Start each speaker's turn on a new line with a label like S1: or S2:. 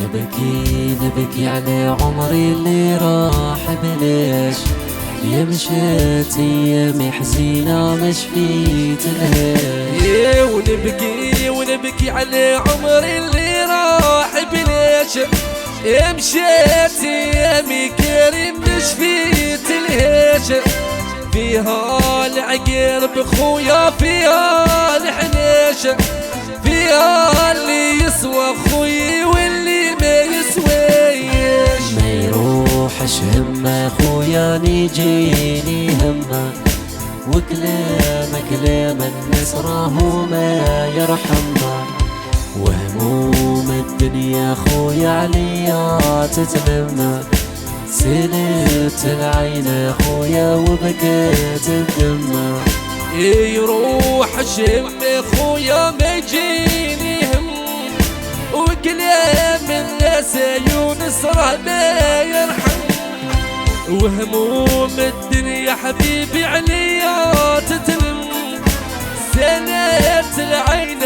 S1: نبكي على عمري اللي راح بليش، يا مشيت ايامي حزينة مش فيت الهيش.
S2: ونبكي على عمري اللي راح بليش، يا مشيت ايامي كريم مش فيت الهيش. فيها العقرب خويا، فيها الحنيش، فيها اللي يسوى خوي واللي ما يسويش.
S1: ما يروحش همه خويا نيجيني همه، وكلام الناس راهو ما يرحمه. وهموم الدنيا خويا عليا تتلمى، سلت العين خويا وبكيت الدمى.
S2: يروح شم خويا ما يجيني هم، وكلام الناس يونس راه ما يرحم. وهموم الدنيا حبيبي عليا تتلم، سلت العين